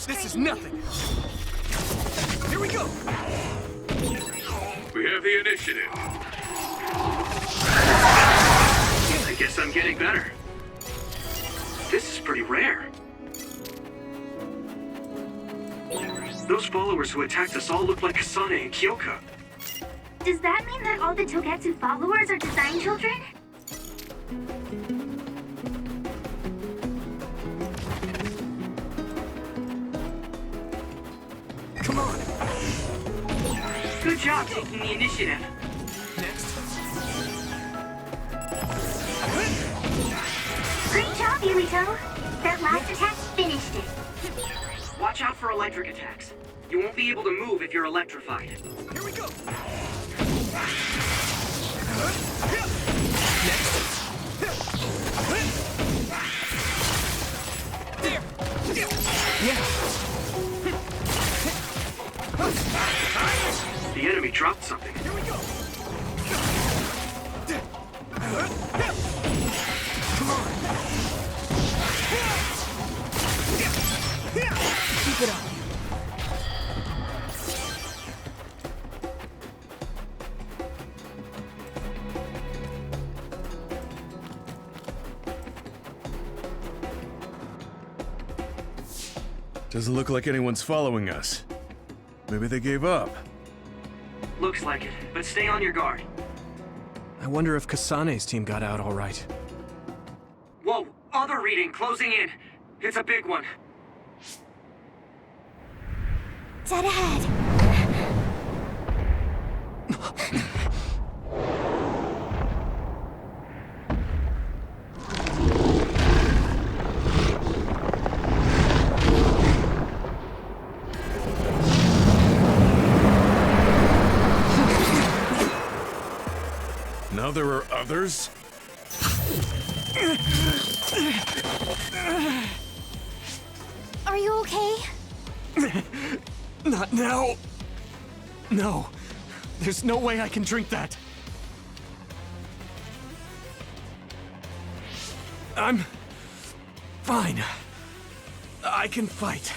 This is nothing. Here we go. We have the initiative. I guess I'm getting better. This is pretty rare. Those followers who attacked us all look like Kasane and Kyoka. Does that mean that all the Togetsu followers are design children? Come on. Good job taking the initiative. Next. Great job, Yuito. That last attack finished it. Watch out for electric attacks. You won't be able to move if you're electrified. Here we go. There. Yeah. The enemy dropped something. Here we go. Come on. Keep it up. Doesn't look like anyone's following us. Maybe they gave up. Looks like it, but stay on your guard. I wonder if Kasane's team got out all right. Whoa, other reading closing in. It's a big one. Dead ahead. Now there are others? Are you okay? Not now. No. There's no way I can drink that. I'm fine. I can fight.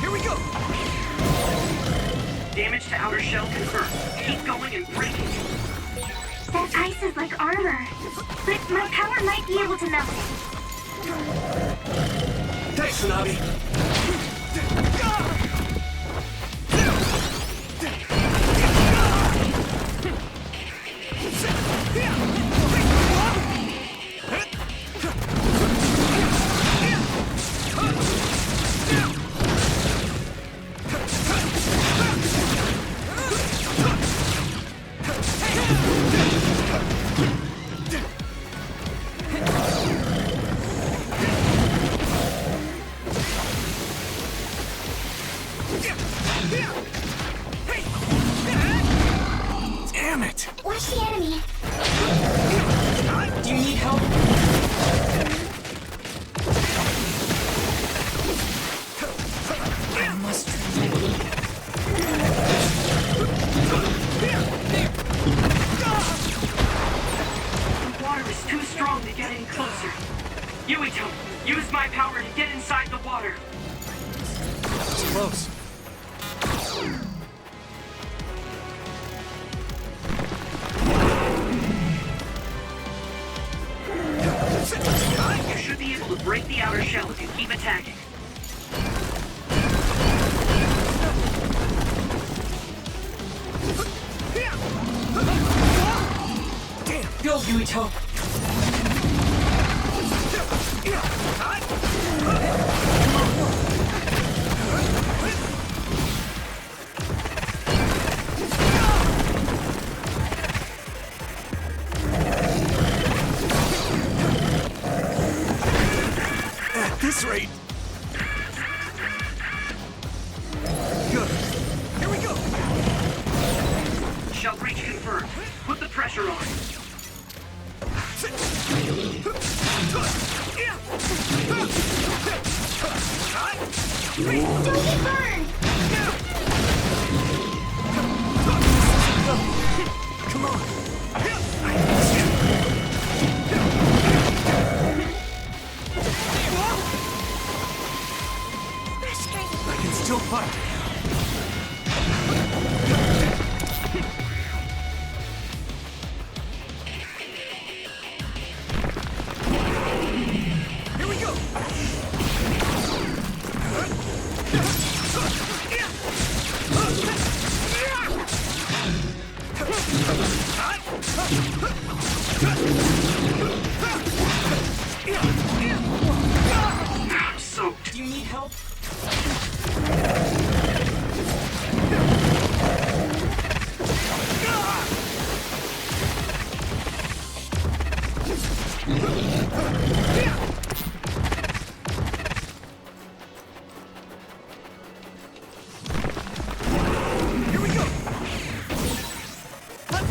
Here we go. Damage to outer shell confirmed. Keep going and break it. That ice is like armor. But my power might be able to melt it. Thanks, Tsunabi. Damn it! Watch the enemy. Do you need help? I must try. The water is too strong to get any closer. Yuito, use my power to get inside the water. It's close. You should be able to break the outer shell if you keep attacking. Damn! Go, Yuito! At this rate... Good. Here we go! Shell breach confirmed. Put the pressure on. Don't get burned! Come on! I'm soaked. Do you need help?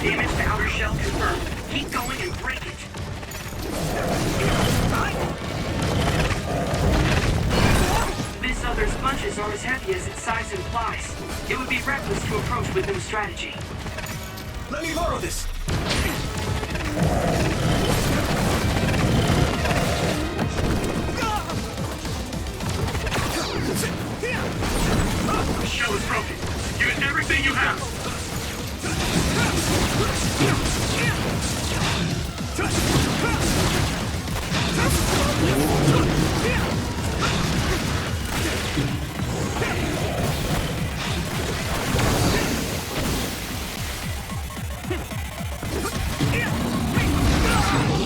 Damage to outer shell confirmed. Keep going and break it. This other sponges are as heavy as its size implies. It would be reckless to approach with no strategy. Let me borrow this! The shell is broken. Use everything you have.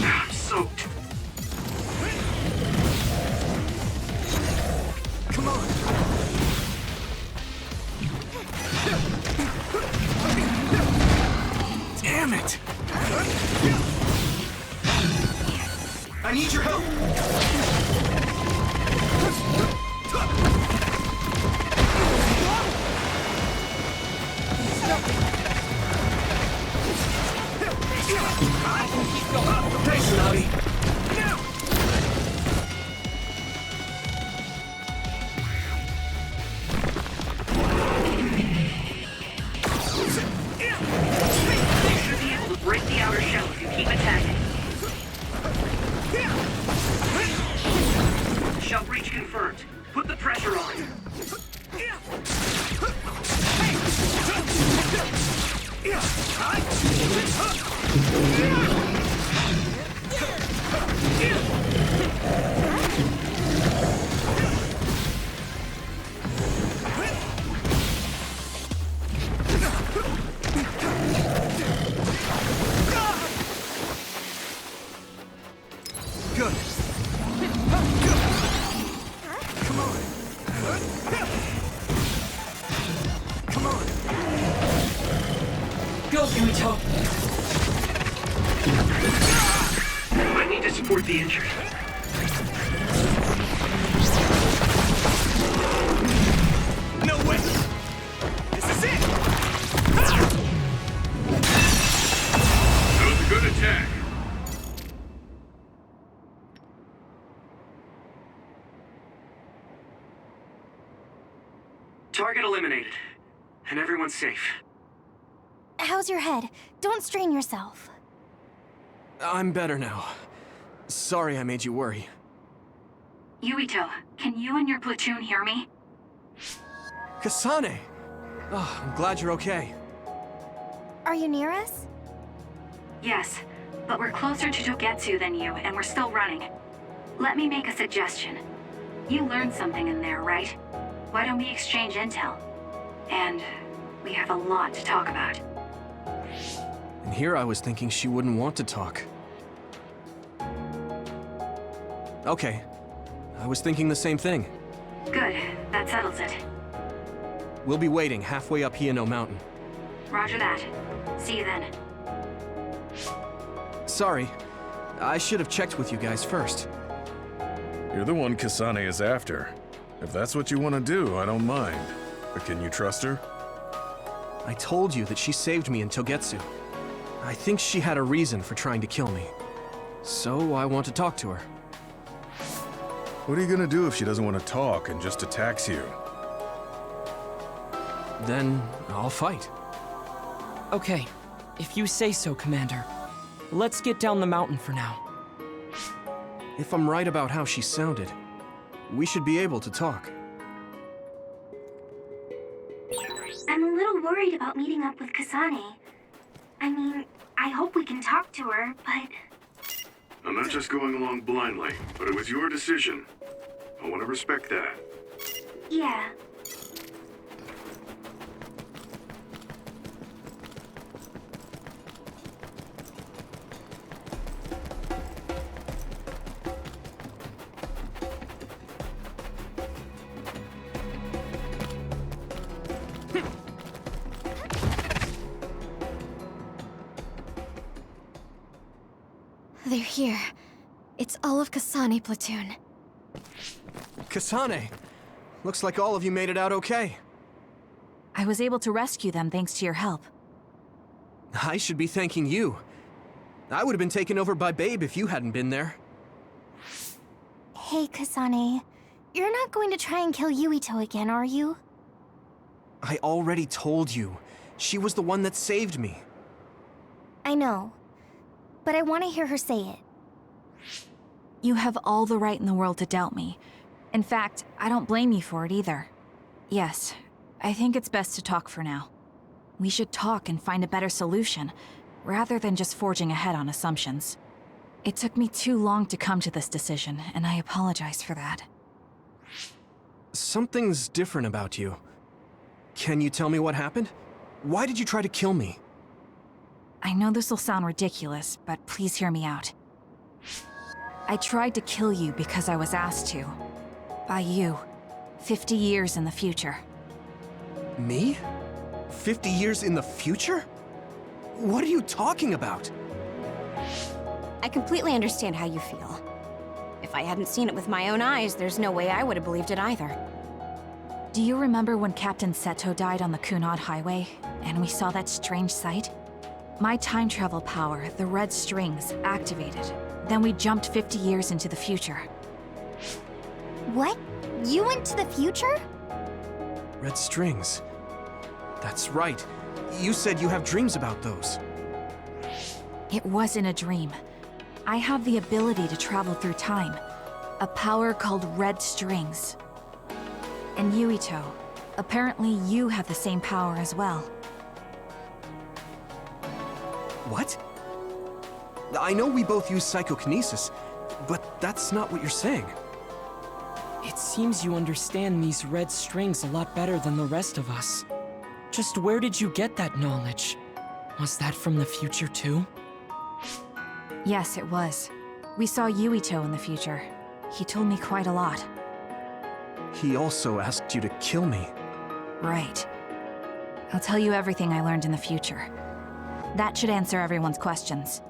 I'm soaked. Come on. Damn it! I need your help! Thanks, Navi. You should be able to break the outer shell if you keep attacking. Shell breach confirmed. Put the pressure on. Good. Come on. Come on. Go, Yuito! I need to support the injured. No way! This is it! That was a good attack. Target eliminated. And everyone's safe. How's your head? Don't strain yourself. I'm better now. Sorry I made you worry. Yuito, can you and your platoon hear me? Kasane! Oh, I'm glad you're okay. Are you near us? Yes, but we're closer to Togetsu than you, and we're still running. Let me make a suggestion. You learned something in there, right? Why don't we exchange intel? And we have a lot to talk about. And here I was thinking she wouldn't want to talk. Okay. I was thinking the same thing. Good, that settles it. We'll be waiting halfway up Hiano Mountain. Roger that. See you then. Sorry. I should have checked with you guys first. You're the one Kasane is after. If that's what you want to do, I don't mind. But can you trust her? I told you that she saved me in Togetsu. I think she had a reason for trying to kill me. So I want to talk to her. What are you gonna do if she doesn't want to talk and just attacks you? Then I'll fight. Okay, if you say so, Commander. Let's get down the mountain for now. If I'm right about how she sounded, we should be able to talk. I'm a little worried about meeting up with Kasane. I mean, I hope we can talk to her, but... I'm not just going along blindly, but it was your decision. I want to respect that. yeah. They're here. It's all of Kasane platoon. Kasane! Looks like all of you made it out okay. I was able to rescue them thanks to your help. I should be thanking you. I would have been taken over by Babe if you hadn't been there. Hey, Kasane. You're not going to try and kill Yuito again, are you? I already told you. She was the one that saved me. I know. But I want to hear her say it. You have all the right in the world to doubt me. In fact, I don't blame you for it either. Yes, I think it's best to talk for now. We should talk and find a better solution, rather than just forging ahead on assumptions. It took me too long to come to this decision, and I apologize for that. Something's different about you. Can you tell me what happened? Why did you try to kill me? I know this will sound ridiculous, but please hear me out. I tried to kill you because I was asked to. By you. 50 years in the future. Me? 50 years in the future? What are you talking about? I completely understand how you feel. If I hadn't seen it with my own eyes, there's no way I would have believed it either. Do you remember when Captain Seto died on the Kunad Highway, and we saw that strange sight? My time travel power, the red strings, activated. Then we jumped 50 years into the future. What? You went to the future? Red strings. That's right. You said you have dreams about those. It wasn't a dream. I have the ability to travel through time. A power called red strings. And Yuito, apparently you have the same power as well. What? I know we both use psychokinesis, but that's not what you're saying. It seems you understand these red strings a lot better than the rest of us. Just where did you get that knowledge? Was that from the future too? Yes, it was. We saw Yuito in the future. He told me quite a lot. He also asked you to kill me. Right. I'll tell you everything I learned in the future. That should answer everyone's questions.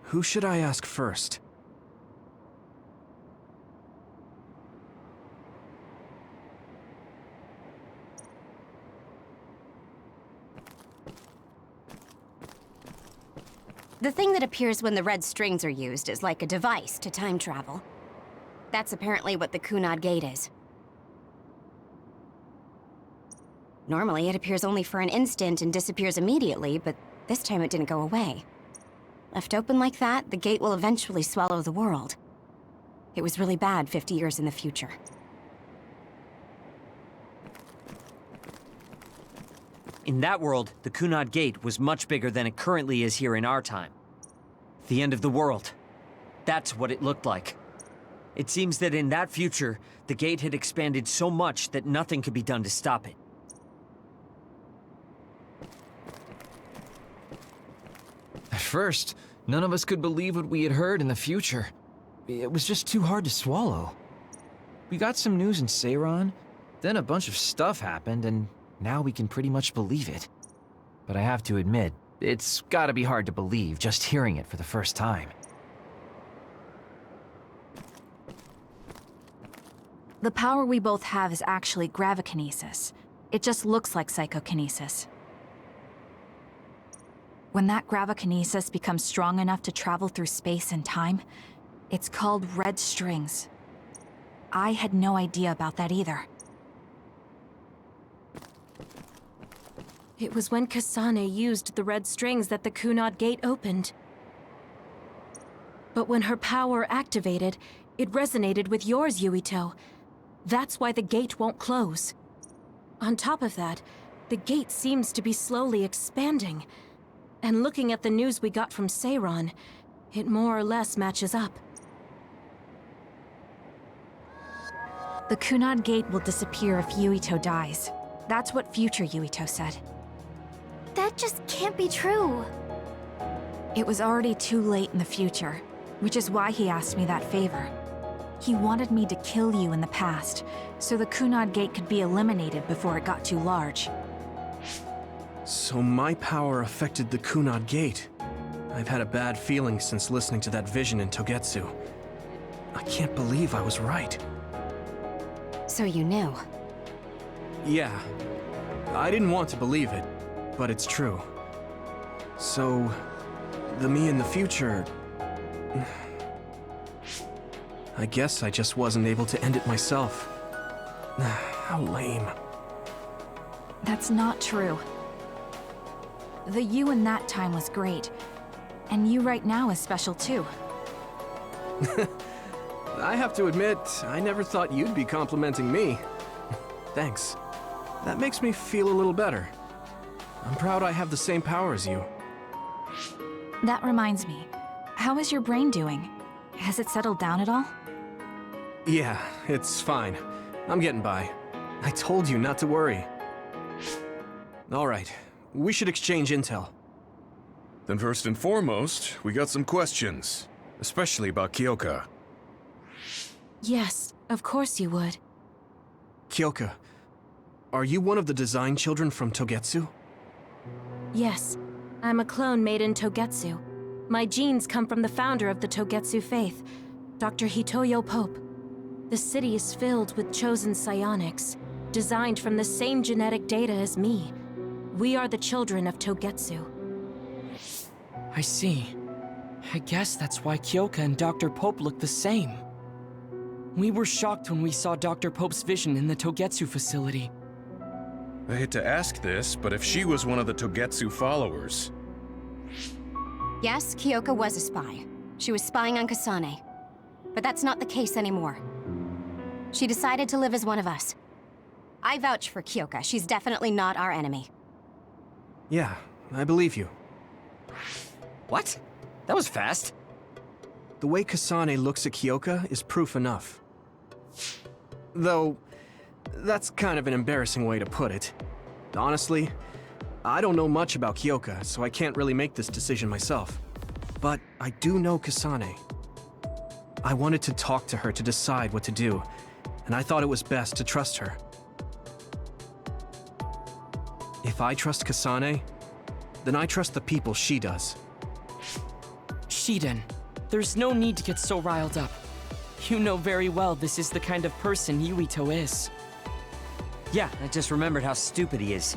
Who should I ask first? The thing that appears when the red strings are used is like a device to time travel. That's apparently what the Kunad Gate is. Normally, it appears only for an instant and disappears immediately, but this time it didn't go away. Left open like that, the gate will eventually swallow the world. It was really bad 50 years in the future. In that world, the Kunad Gate was much bigger than it currently is here in our time. The end of the world. That's what it looked like. It seems that in that future, the gate had expanded so much that nothing could be done to stop it. At first, none of us could believe what we had heard in the future. It was just too hard to swallow. We got some news in Seiran, then a bunch of stuff happened, and now we can pretty much believe it. But I have to admit, it's gotta be hard to believe just hearing it for the first time. The power we both have is actually gravikinesis. It just looks like psychokinesis. When that gravikinesis becomes strong enough to travel through space and time, it's called red strings. I had no idea about that either. It was when Kasane used the red strings that the Kunad Gate opened. But when her power activated, it resonated with yours, Yuito. That's why the gate won't close. On top of that, the gate seems to be slowly expanding. And looking at the news we got from Seiran, it more or less matches up. The Kunad Gate will disappear if Yuito dies. That's what future Yuito said. That just can't be true. It was already too late in the future, which is why he asked me that favor. He wanted me to kill you in the past, so the Kunad Gate could be eliminated before it got too large. So my power affected the Kunad Gate. I've had a bad feeling since listening to that vision in Togetsu. I can't believe I was right. So you knew. Yeah. I didn't want to believe it, but it's true. So, the me in the future... I guess I just wasn't able to end it myself. How lame. That's not true. The you in that time was great. And you right now is special too. I have to admit, I never thought you'd be complimenting me. Thanks. That makes me feel a little better. I'm proud I have the same power as you. That reminds me. How is your brain doing? Has it settled down at all? Yeah, it's fine. I'm getting by. I told you not to worry. All right, we should exchange intel. Then first and foremost, we got some questions. Especially about Kyoka. Yes, of course you would. Kyoka, are you one of the design children from Togetsu? Yes, I'm a clone made in Togetsu. My genes come from the founder of the Togetsu faith, Dr. Hitoyo Pope. The city is filled with chosen psionics, designed from the same genetic data as me. We are the children of Togetsu. I see. I guess that's why Kyoka and Dr. Pope look the same. We were shocked when we saw Dr. Pope's vision in the Togetsu facility. I hate to ask this, but if she was one of the Togetsu followers... Yes, Kyoka was a spy. She was spying on Kasane. But that's not the case anymore. She decided to live as one of us. I vouch for Kyoka. She's definitely not our enemy. Yeah, I believe you. What? That was fast. The way Kasane looks at Kyoka is proof enough. Though, that's kind of an embarrassing way to put it. Honestly, I don't know much about Kyoka, so I can't really make this decision myself. But I do know Kasane. I wanted to talk to her to decide what to do, and I thought it was best to trust her. If I trust Kasane, then I trust the people she does. Shiden, there's no need to get so riled up. You know very well this is the kind of person Yuito is. Yeah, I just remembered how stupid he is.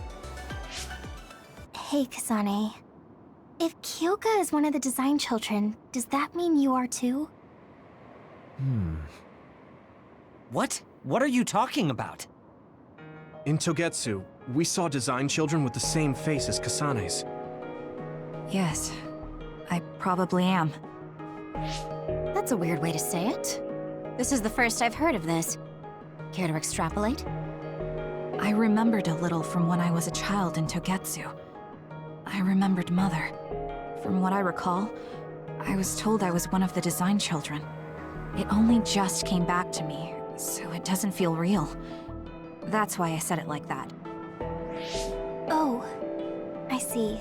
Hey, Kasane. If Kyoka is one of the design children, does that mean you are too? What? What are you talking about? In Togetsu, we saw design children with the same face as Kasane's. Yes, I probably am. That's a weird way to say it. This is the first I've heard of this. Care to extrapolate? I remembered a little from when I was a child in Togetsu. I remembered Mother. From what I recall, I was told I was one of the design children. It only just came back to me, so it doesn't feel real. That's why I said it like that. Oh, I see.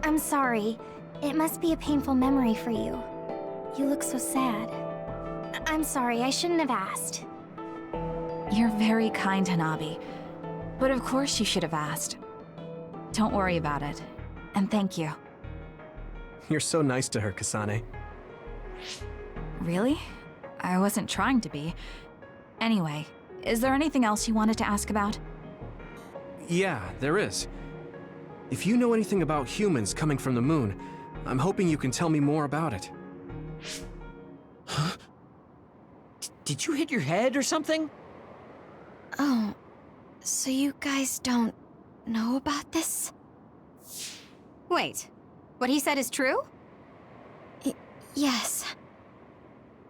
I'm sorry. It must be a painful memory for you. You look so sad. I'm sorry, I shouldn't have asked. You're very kind, Hanabi. But of course you should have asked. Don't worry about it. And thank you. You're so nice to her, Kasane. Really? I wasn't trying to be. Anyway, is there anything else you wanted to ask about? Yeah, there is. If you know anything about humans coming from the moon, I'm hoping you can tell me more about it. Huh? Did you hit your head or something? Oh, so you guys don't know about this? Wait, what he said is true? Yes.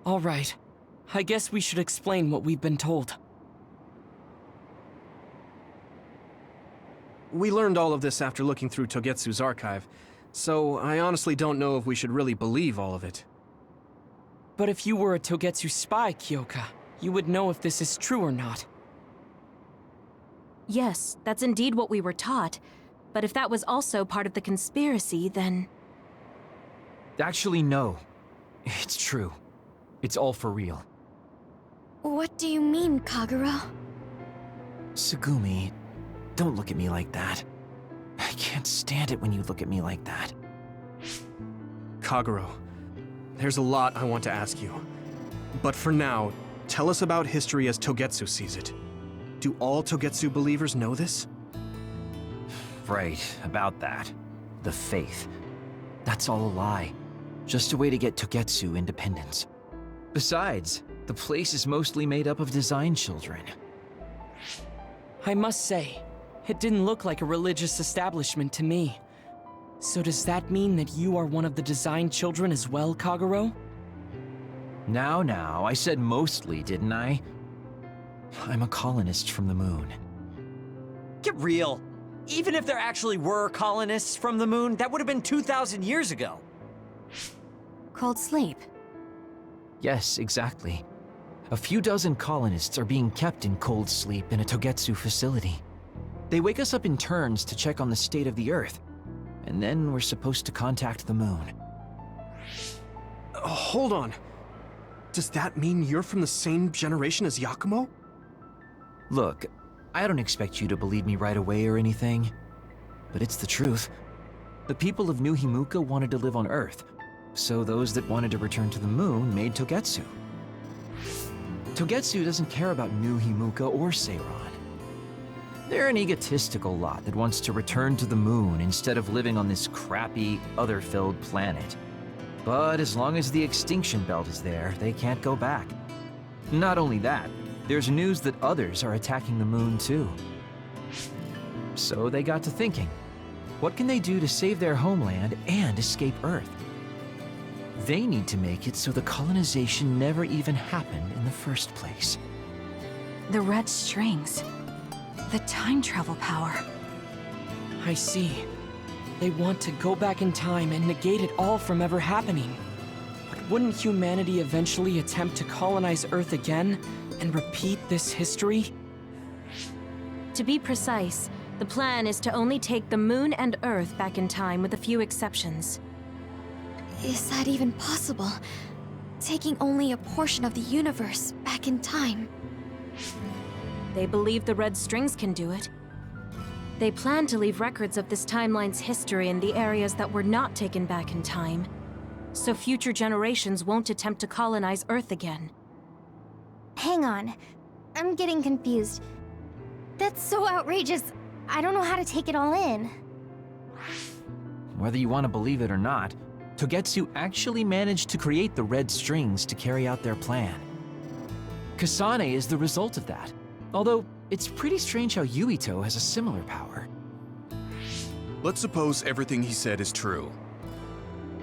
All right. I guess we should explain what we've been told. We learned all of this after looking through Togetsu's archive, so I honestly don't know if we should really believe all of it. But if you were a Togetsu spy, Kyoka, you would know if this is true or not. Yes, that's indeed what we were taught. But if that was also part of the conspiracy, then... Actually, no. It's true. It's all for real. What do you mean, Kagura? Tsugumi, don't look at me like that. can't stand it when you look at me like that. Kagero, there's a lot I want to ask you. But for now, tell us about history as Togetsu sees it. Do all Togetsu believers know this? Right, about that. The faith. That's all a lie. Just a way to get Togetsu independence. Besides, the place is mostly made up of design children. I must say, it didn't look like a religious establishment to me. So does that mean that you are one of the design children as well, Kagero? Now, I said mostly, didn't I? I'm a colonist from the moon. Get real. Even if there actually were colonists from the moon, that would have been 2,000 years ago. Cold sleep. Yes, exactly. A few dozen colonists are being kept in cold sleep in a Togetsu facility. They wake us up in turns to check on the state of the Earth, and then we're supposed to contact the moon. Hold on. Does that mean you're from the same generation as Yakumo? Look, I don't expect you to believe me right away or anything, but it's the truth. The people of New Himuka wanted to live on Earth, so those that wanted to return to the moon made Togetsu. Togetsu doesn't care about New Himuka or Seiran. They're an egotistical lot that wants to return to the moon instead of living on this crappy, other-filled planet. But as long as the extinction belt is there, they can't go back. Not only that, there's news that others are attacking the moon too. So they got to thinking, what can they do to save their homeland and escape Earth? They need to make it so the colonization never even happened in the first place. The red strings. The time travel power. I see. They want to go back in time and negate it all from ever happening. But wouldn't humanity eventually attempt to colonize Earth again and repeat this history? To be precise, the plan is to only take the moon and Earth back in time with a few exceptions. Is that even possible? Taking only a portion of the universe back in time. They believe the red strings can do it. They plan to leave records of this timeline's history in the areas that were not taken back in time, so future generations won't attempt to colonize Earth again. Hang on. I'm getting confused. That's so outrageous. I don't know how to take it all in. Whether you want to believe it or not, Togetsu actually managed to create the red strings to carry out their plan. Kasane is the result of that, although it's pretty strange how Yuito has a similar power. Let's suppose everything he said is true.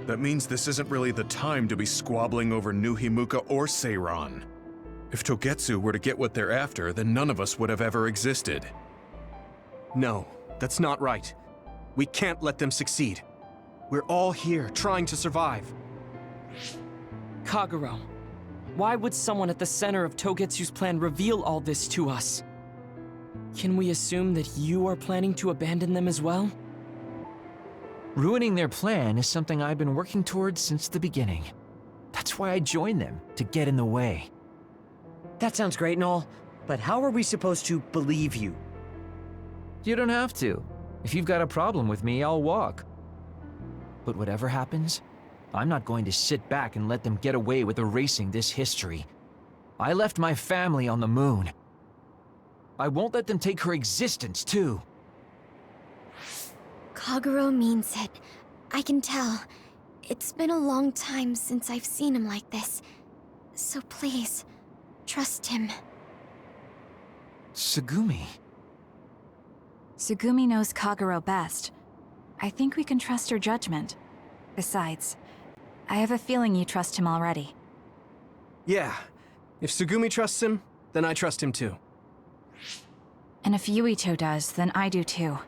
That means this isn't really the time to be squabbling over New Himuka or Seiran. If Togetsu were to get what they're after, then none of us would have ever existed. No, that's not right. We can't let them succeed. We're all here, trying to survive. Kagero, why would someone at the center of Togetsu's plan reveal all this to us? Can we assume that you are planning to abandon them as well? Ruining their plan is something I've been working towards since the beginning. That's why I joined them, to get in the way. That sounds great and all, but how are we supposed to believe you? You don't have to. If you've got a problem with me, I'll walk. But whatever happens, I'm not going to sit back and let them get away with erasing this history. I left my family on the moon. I won't let them take her existence, too. Kagero means it. I can tell. It's been a long time since I've seen him like this. So please, trust him. Tsugumi. Tsugumi knows Kagero best. I think we can trust her judgment. Besides, I have a feeling you trust him already. Yeah. If Tsugumi trusts him, then I trust him too. And if Yuito does, then I do too.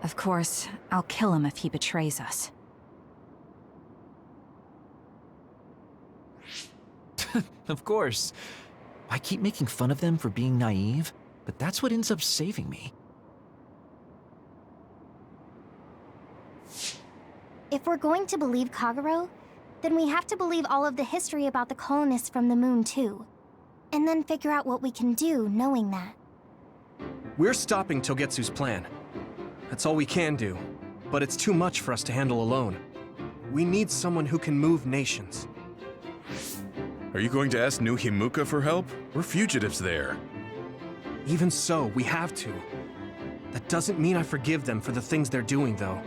Of course, I'll kill him if he betrays us. Of course. I keep making fun of them for being naive, but that's what ends up saving me. If we're going to believe Kagero, then we have to believe all of the history about the colonists from the moon too. And then figure out what we can do knowing that. We're stopping Togetsu's plan. That's all we can do. but it's too much for us to handle alone. We need someone who can move nations. Are you going to ask New Himuka for help? We're fugitives there. Even so, we have to. That doesn't mean I forgive them for the things they're doing, though.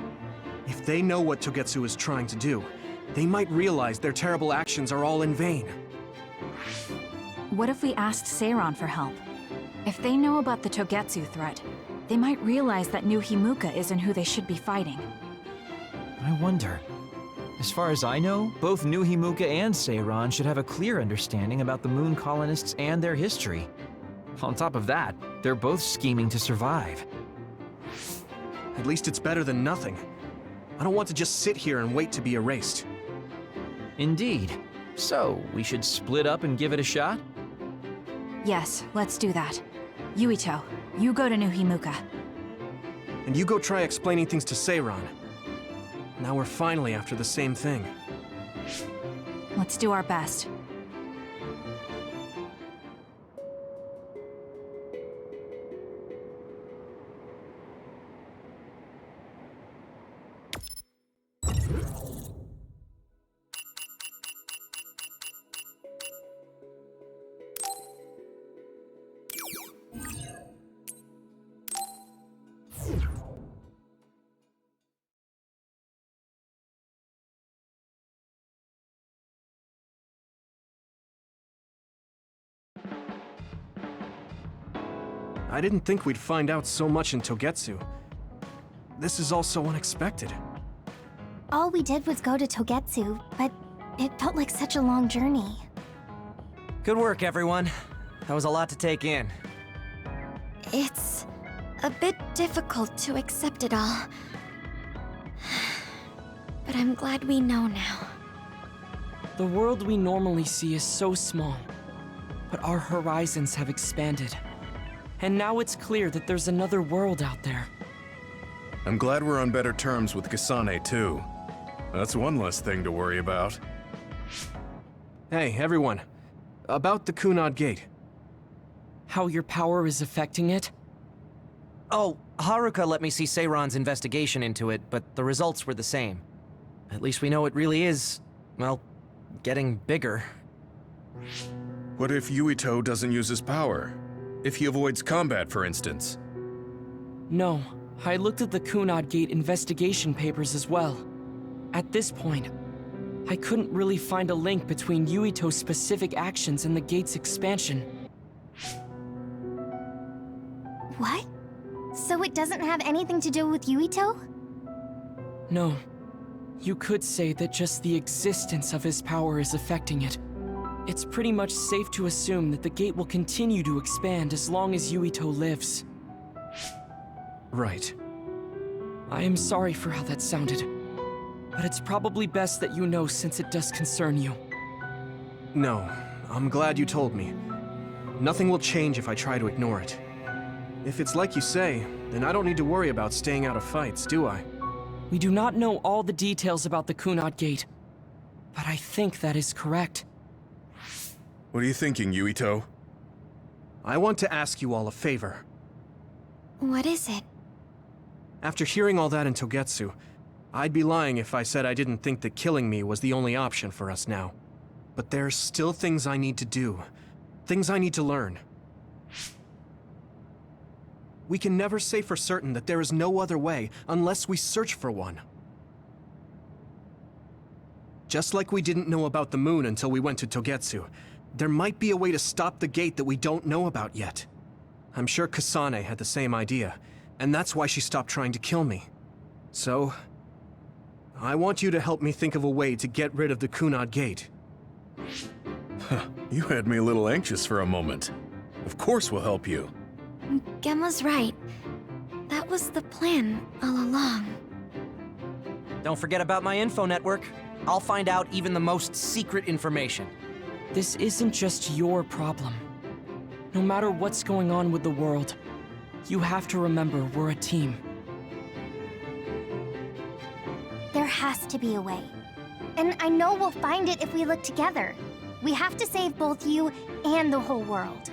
If they know what Togetsu is trying to do, they might realize their terrible actions are all in vain. What if we asked Seiran for help? If they know about the Togetsu threat, they might realize that New Himuka isn't who they should be fighting. I wonder. As far as I know, both New Himuka and Seiran should have a clear understanding about the Moon colonists and their history. On top of that, they're both scheming to survive. At least it's better than nothing. I don't want to just sit here and wait to be erased. Indeed. So, we should split up and give it a shot? Yes, let's do that. Yuito, you go to New Himuka. And you go try explaining things to Seiran. Now we're finally after the same thing. Let's do our best. I didn't think we'd find out so much in Togetsu. This is all so unexpected. All we did was go to Togetsu, but it felt like such a long journey. Good work, everyone. That was a lot to take in. It's a bit difficult to accept it all. But I'm glad we know now. The world we normally see is so small, but our horizons have expanded. And now it's clear that there's another world out there. I'm glad we're on better terms with Kasane, too. That's one less thing to worry about. Hey, everyone. About the Kunad Gate. How your power is affecting it? Oh, Haruka let me see Seiran's investigation into it, but the results were the same. At least we know it really is, well, getting bigger. What if Yuito doesn't use his power? If he avoids combat, for instance? No, I looked at the Kunad Gate investigation papers as well. At this point, I couldn't really find a link between Yuito's specific actions and the gate's expansion. What? So it doesn't have anything to do with Yuito? No. You could say that just the existence of his power is affecting it. It's pretty much safe to assume that the gate will continue to expand as long as Yuito lives. Right. I am sorry for how that sounded, but it's probably best that you know since it does concern you. No, I'm glad you told me. Nothing will change if I try to ignore it. If it's like you say, then I don't need to worry about staying out of fights, do I? We do not know all the details about the Kunad Gate, but I think that is correct. What are you thinking, Yuito? I want to ask you all a favor. What is it? After hearing all that in Togetsu, I'd be lying if I said I didn't think that killing me was the only option for us now. But there's still things I need to do. Things I need to learn. We can never say for certain that there is no other way unless we search for one. Just like we didn't know about the moon until we went to Togetsu, there might be a way to stop the gate that we don't know about yet. I'm sure Kasane had the same idea, and that's why she stopped trying to kill me. So, I want you to help me think of a way to get rid of the Kunad Gate. You had me a little anxious for a moment. Of course we'll help you. Gemma's right. That was the plan all along. Don't forget about my info network. I'll find out even the most secret information. This isn't just your problem. No matter what's going on with the world, you have to remember we're a team. There has to be a way. And I know we'll find it if we look together. We have to save both you and the whole world.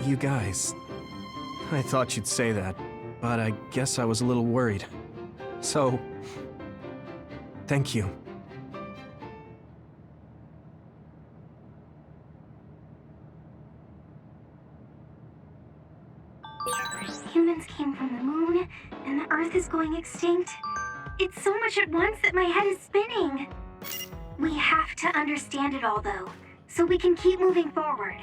You guys... I thought you'd say that, but I guess I was a little worried. So, thank you. Humans came from the moon, and the Earth is going extinct. It's so much at once that my head is spinning. We have to understand it all, though, so we can keep moving forward.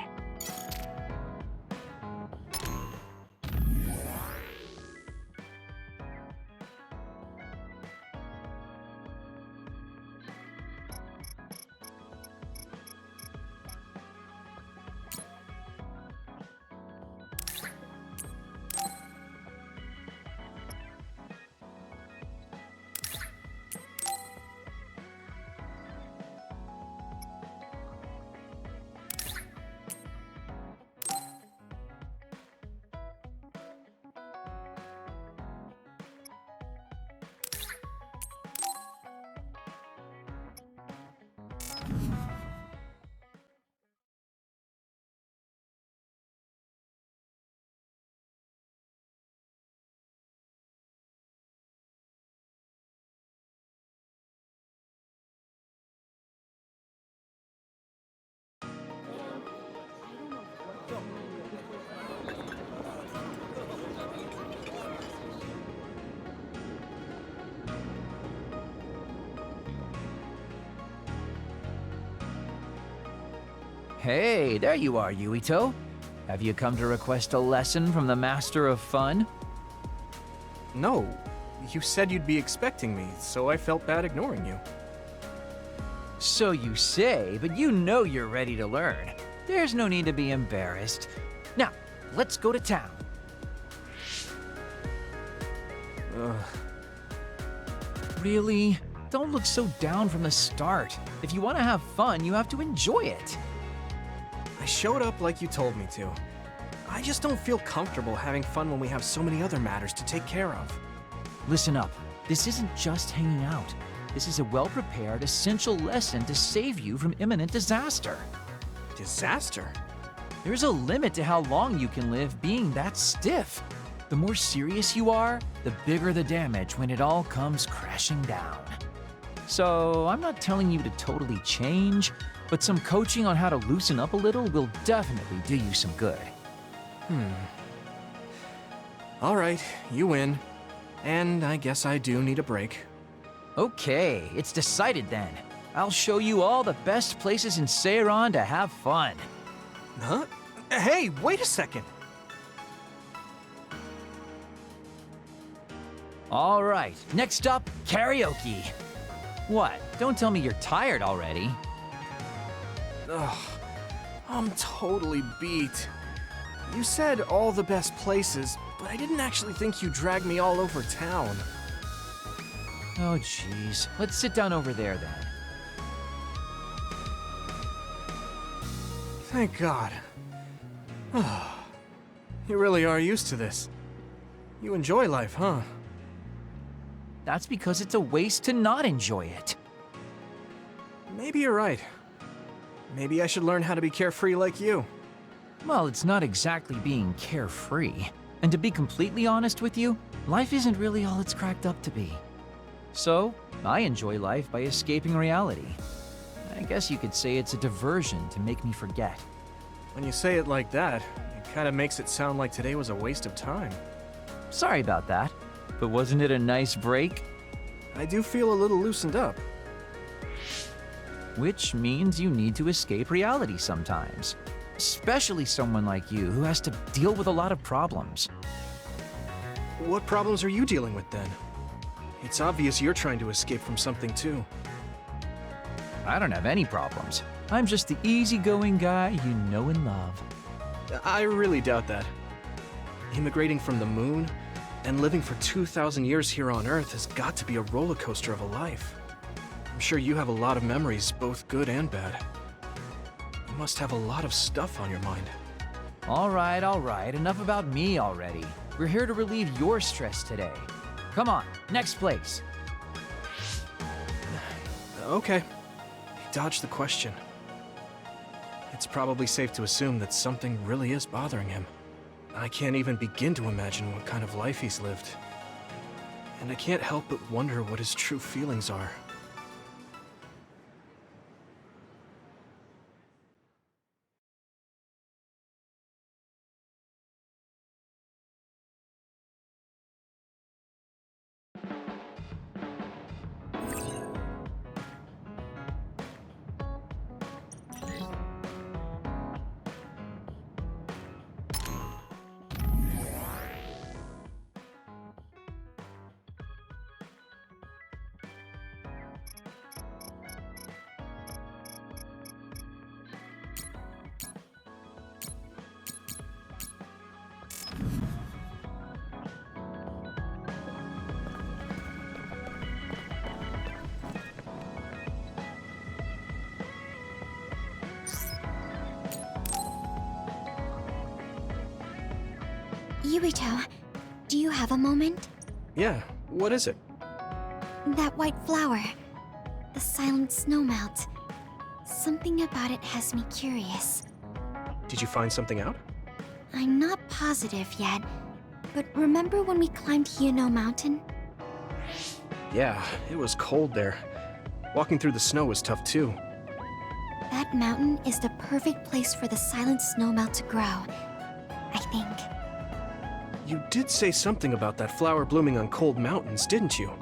Hey, there you are, Yuito. Have you come to request a lesson from the Master of Fun? No, you said you'd be expecting me, so I felt bad ignoring you. So you say, but you know you're ready to learn. There's no need to be embarrassed. Now, let's go to town. Really? Don't look so down from the start. If you want to have fun, you have to enjoy it. I showed up like you told me to. I just don't feel comfortable having fun when we have so many other matters to take care of. Listen up. This isn't just hanging out. This is a well-prepared, essential lesson to save you from imminent disaster. Disaster? There's a limit to how long you can live being that stiff. The more serious you are, the bigger the damage when it all comes crashing down. So, I'm not telling you to totally change, but some coaching on how to loosen up a little will definitely do you some good. All right, you win. And I guess I do need a break. Okay, it's decided then. I'll show you all the best places in Seiran to have fun. Huh? Hey, wait a second. All right, next up, karaoke. What? Don't tell me you're tired already. Ugh, I'm totally beat. You said all the best places, but I didn't actually think you dragged me all over town. Oh, jeez. Let's sit down over there then. Thank God. You really are used to this. You enjoy life, huh? That's because it's a waste to not enjoy it. Maybe you're right. Maybe I should learn how to be carefree like you. Well, it's not exactly being carefree. And to be completely honest with you, life isn't really all it's cracked up to be. So, I enjoy life by escaping reality. I guess you could say it's a diversion to make me forget. When you say it like that, it kind of makes it sound like today was a waste of time. Sorry about that, but wasn't it a nice break? I do feel a little loosened up. Which means you need to escape reality sometimes. Especially someone like you who has to deal with a lot of problems. What problems are you dealing with then? It's obvious you're trying to escape from something too. I don't have any problems. I'm just the easygoing guy you know and love. I really doubt that. Immigrating from the moon and living for 2,000 years here on Earth has got to be a roller coaster of a life. I'm sure you have a lot of memories, both good and bad. You must have a lot of stuff on your mind. All right, enough about me already. We're here to relieve your stress today. Come on, next place. Okay. He dodged the question. It's probably safe to assume that something really is bothering him. I can't even begin to imagine what kind of life he's lived. And I can't help but wonder what his true feelings are. Yuito, do you have a moment? Yeah, what is it? That white flower. The silent snowmelt. Something about it has me curious. Did you find something out? I'm not positive yet, but remember when we climbed Yuito Mountain? Yeah, it was cold there. Walking through the snow was tough too. That mountain is the perfect place for the silent snowmelt to grow, I think. You did say something about that flower blooming on cold mountains, didn't you?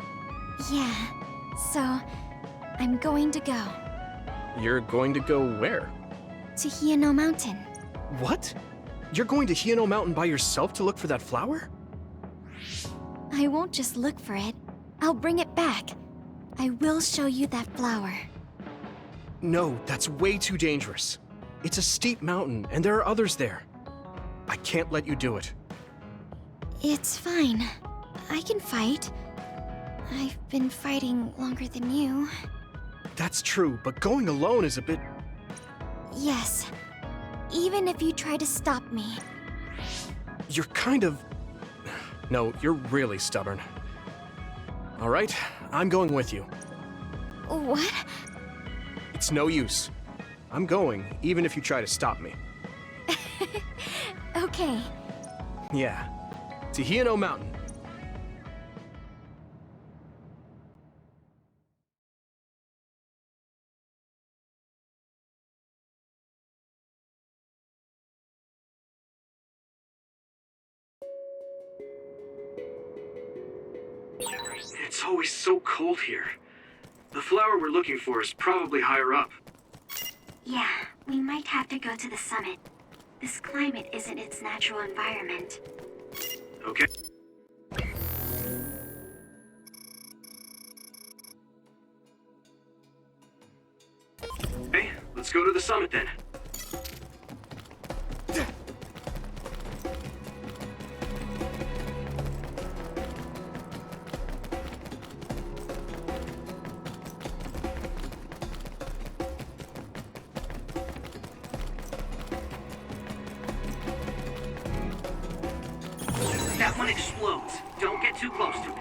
Yeah, so I'm going to go. You're going to go where? To Yuito Mountain. What? You're going to Yuito Mountain by yourself to look for that flower? I won't just look for it. I'll bring it back. I will show you that flower. No, that's way too dangerous. It's a steep mountain, and there are others there. I can't let you do it. It's fine. I can fight. I've been fighting longer than you. That's true, but going alone is a bit... Yes. Even if you try to stop me. You're kind of... No, you're really stubborn. All right, I'm going with you. What? It's no use. I'm going, even if you try to stop me. Okay. Yeah, to Yuito Mountain. It's always so cold here. The flower we're looking for is probably higher up. Yeah, we might have to go to the summit. This climate isn't its natural environment. Okay. Okay, let's go to the summit then. That one explodes. Don't get too close to it.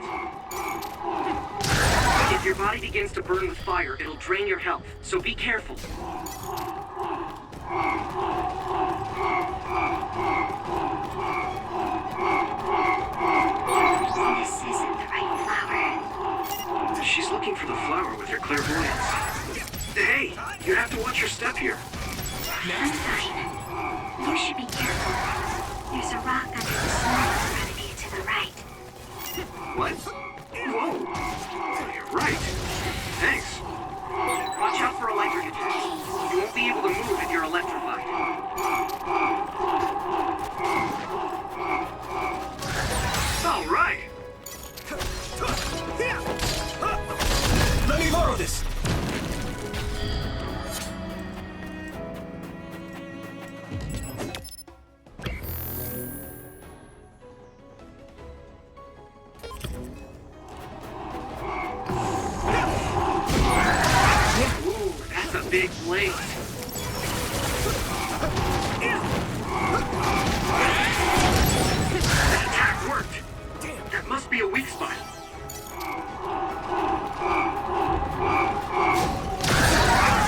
If your body begins to burn with fire, it'll drain your health, so be careful. This isn't the right flower. She's looking for the flower with her clairvoyance. Hey, you have to watch your step here. I'm fine. You should be careful. There's a rock under the snow in front of you to the right. What? Whoa! You're right. Thanks. Watch out for electric attacks. You won't be able to move if you're electrified. All right. Let me borrow this. Big blade. That attack worked. Damn, that must be a weak spot.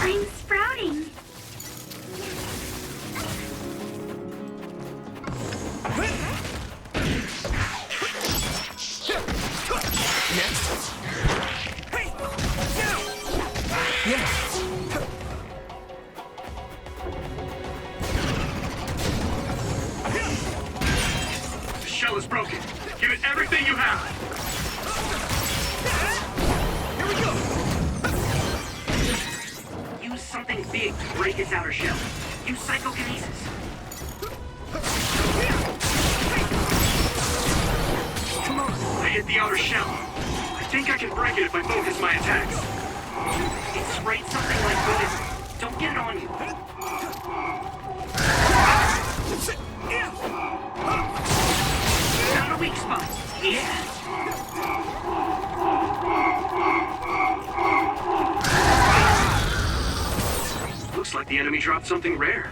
I'm sprouting. Give it everything you have! Here we go! Use something big to break its outer shell. Use psychokinesis. Come on! I hit the outer shell. I think I can break it if I focus my attacks. It sprayed something like this. Don't get it on you. Found a weak spot. Yeah. Looks like the enemy dropped something rare.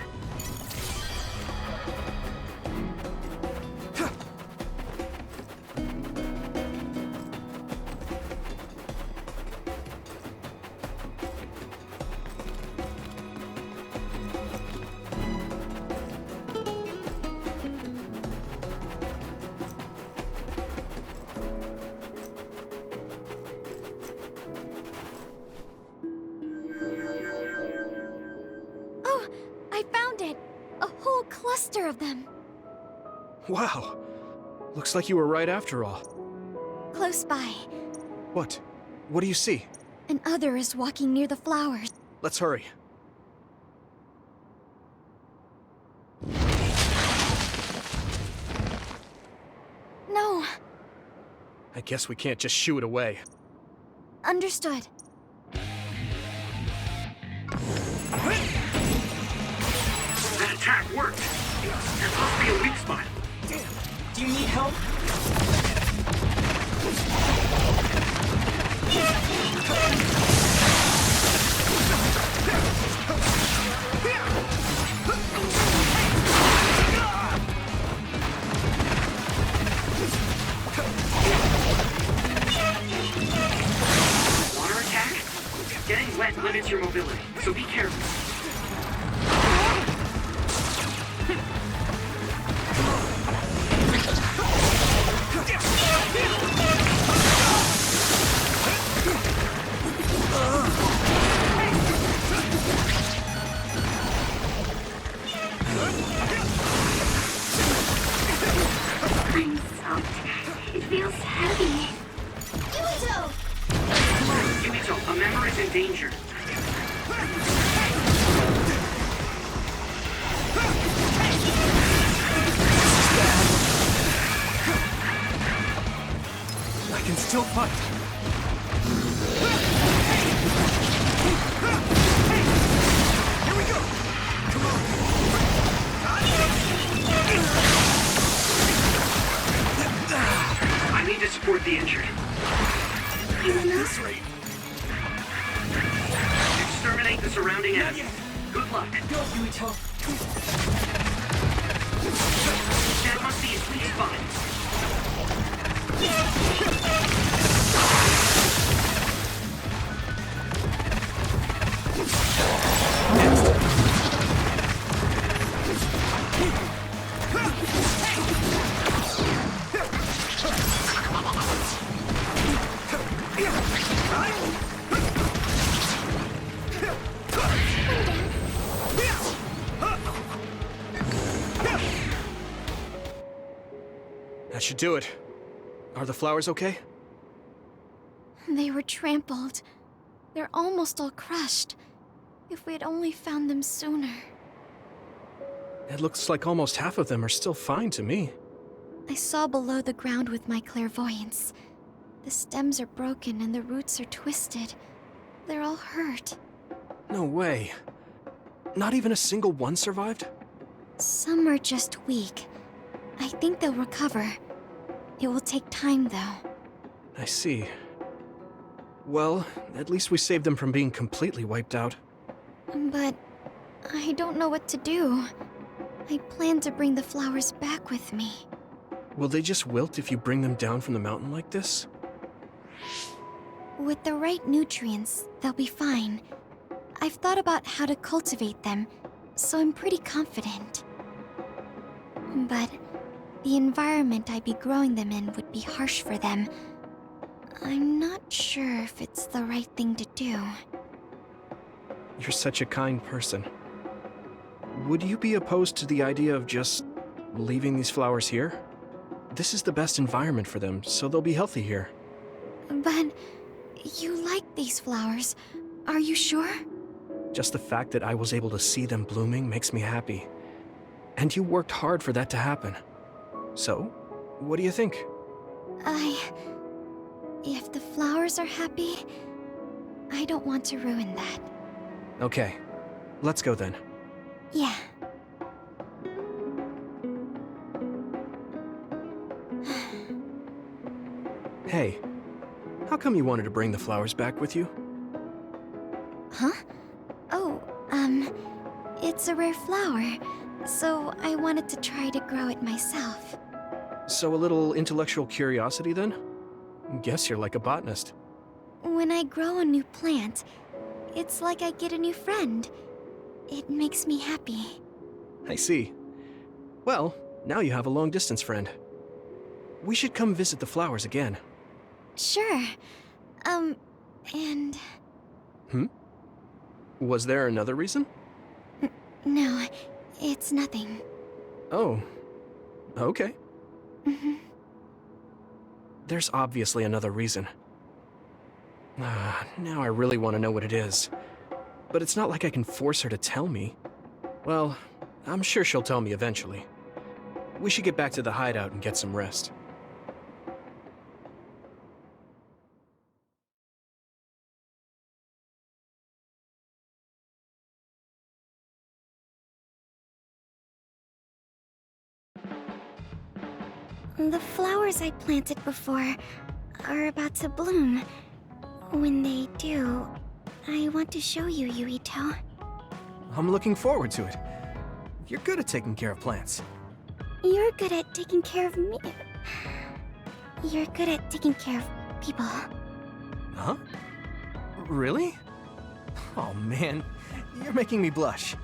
Oh, I found it! A whole cluster of them. Wow. Looks like you were right after all. Close by. What? What do you see? An other is walking near the flowers. Let's hurry. No. I guess we can't just shoo it away. Understood. That attack worked. There must be a weak spot. Do you need help? Water attack? Getting wet limits your mobility, so be careful. I'm soaked. It feels heavy. Yuito, a member is in danger. I can still fight. Here we go! Come on! I need to support the injured. This rate. Exterminate the surrounding enemies. Good luck. Go, Yuito. That must be his weak spot. That should do it. Are the flowers okay? They were trampled. They're almost all crushed. If we had only found them sooner. It looks like almost half of them are still fine to me. I saw below the ground with my clairvoyance. The stems are broken and the roots are twisted. They're all hurt. No way. Not even a single one survived? Some are just weak. I think they'll recover. It will take time, though. I see. Well, at least we saved them from being completely wiped out. But I don't know what to do. I plan to bring the flowers back with me. Will they just wilt if you bring them down from the mountain like this? With the right nutrients, they'll be fine. I've thought about how to cultivate them, so I'm pretty confident. But the environment I'd be growing them in would be harsh for them. I'm not sure if it's the right thing to do. You're such a kind person. Would you be opposed to the idea of just leaving these flowers here? This is the best environment for them, so they'll be healthy here. But you like these flowers. Are you sure? Just the fact that I was able to see them blooming makes me happy. And you worked hard for that to happen. So, what do you think? If the flowers are happy, I don't want to ruin that. Okay, let's go then. Yeah. Hey, how come you wanted to bring the flowers back with you? Huh? Oh, it's a rare flower, so I wanted to try to grow it myself. So a little intellectual curiosity then? Guess you're like a botanist. When I grow a new plant, it's like I get a new friend. It makes me happy. I see. Well, now you have a long-distance friend. We should come visit the flowers again. Sure. And... Was there another reason? No, it's nothing. Oh, okay. There's obviously another reason. Now I really want to know what it is. But it's not like I can force her to tell me. Well, I'm sure she'll tell me eventually. We should get back to the hideout and get some rest. The flowers I planted before are about to bloom. When they do, I want to show you, Yuito. I'm looking forward to it. You're good at taking care of plants. You're good at taking care of me. You're good at taking care of people. Huh? Really? Oh man, you're making me blush.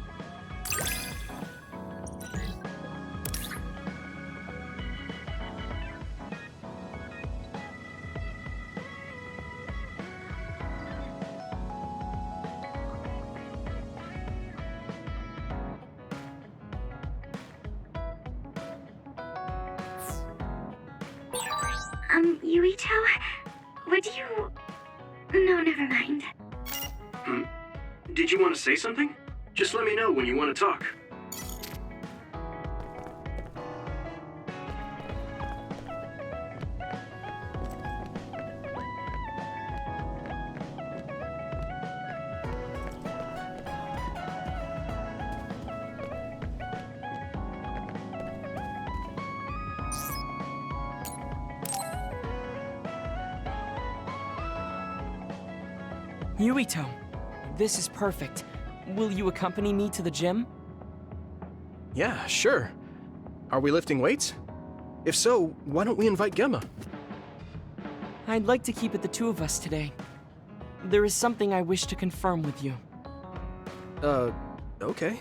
Yuito? Would you... No, never mind. Did you want to say something? Just let me know when you want to talk. Yuito, this is perfect. Will you accompany me to the gym? Yeah, sure. Are we lifting weights? If so, why don't we invite Gemma? I'd like to keep it the two of us today. There is something I wish to confirm with you. Okay.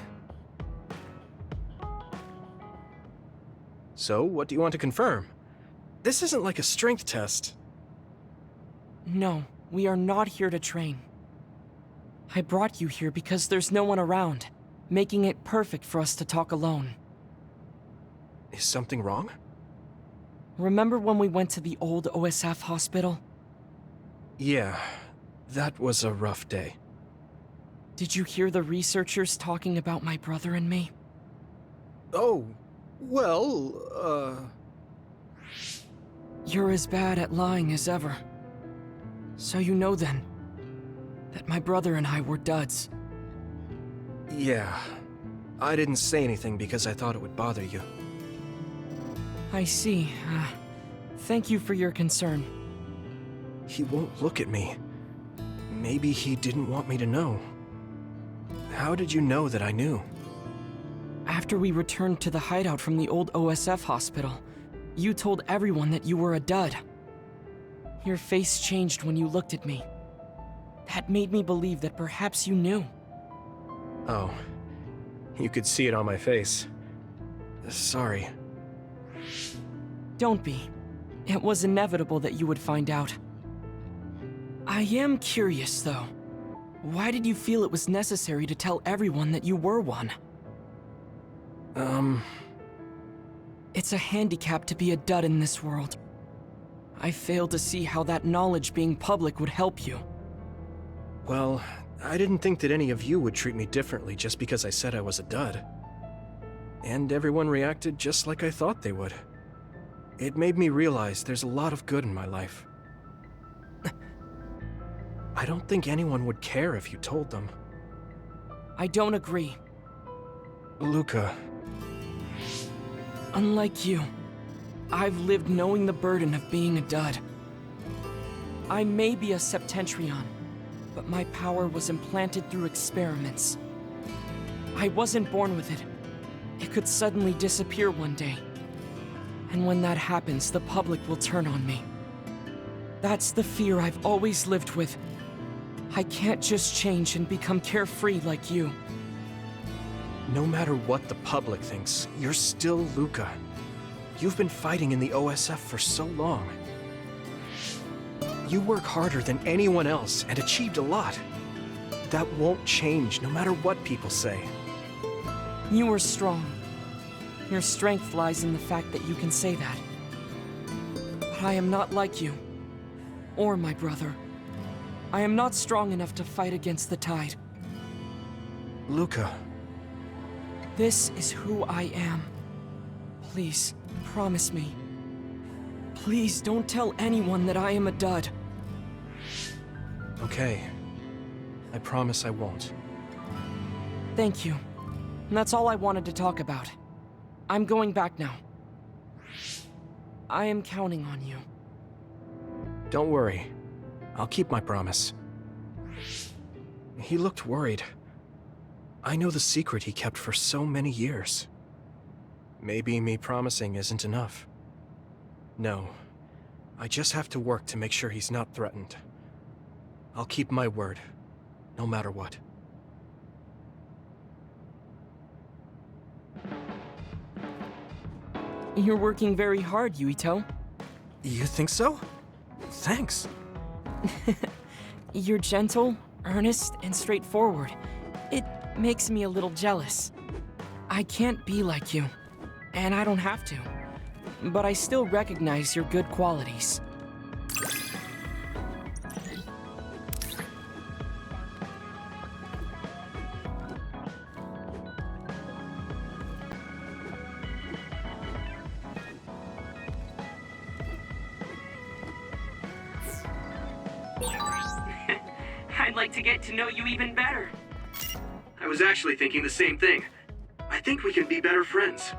So, what do you want to confirm? This isn't like a strength test. No, we are not here to train. I brought you here because there's no one around, making it perfect for us to talk alone. Is something wrong? Remember when we went to the old OSF hospital? Yeah, that was a rough day. Did you hear the researchers talking about my brother and me? Oh, well, You're as bad at lying as ever. So you know then, that my brother and I were duds. Yeah. I didn't say anything because I thought it would bother you. I see. Thank you for your concern. He won't look at me. Maybe he didn't want me to know. How did you know that I knew? After we returned to the hideout from the old OSF hospital, you told everyone that you were a dud. Your face changed when you looked at me. That made me believe that perhaps you knew. Oh, you could see it on my face. Sorry. Don't be. It was inevitable that you would find out. I am curious, though. Why did you feel it was necessary to tell everyone that you were one? It's a handicap to be a dud in this world. I fail to see how that knowledge being public would help you. Well, I didn't think that any of you would treat me differently just because I said I was a dud. And everyone reacted just like I thought they would. It made me realize there's a lot of good in my life. I don't think anyone would care if you told them. I don't agree. Luca. Unlike you, I've lived knowing the burden of being a dud. I may be a Septentrion, but my power was implanted through experiments. I wasn't born with it. It could suddenly disappear one day. And when that happens, the public will turn on me. That's the fear I've always lived with. I can't just change and become carefree like you. No matter what the public thinks, you're still Luca. You've been fighting in the OSF for so long. You work harder than anyone else and achieved a lot. That won't change no matter what people say. You are strong. Your strength lies in the fact that you can say that. But I am not like you. Or my brother. I am not strong enough to fight against the tide. Luca. This is who I am. Please, promise me. Please don't tell anyone that I am a dud. Okay. I promise I won't. Thank you. And that's all I wanted to talk about. I'm going back now. I am counting on you. Don't worry. I'll keep my promise. He looked worried. I know the secret he kept for so many years. Maybe me promising isn't enough. No. I just have to work to make sure he's not threatened. I'll keep my word, no matter what. You're working very hard, Yuito. You think so? Thanks. You're gentle, earnest, and straightforward. It makes me a little jealous. I can't be like you, and I don't have to. But I still recognize your good qualities. I'd like to get to know you even better. I was actually thinking the same thing. I think we can be better friends.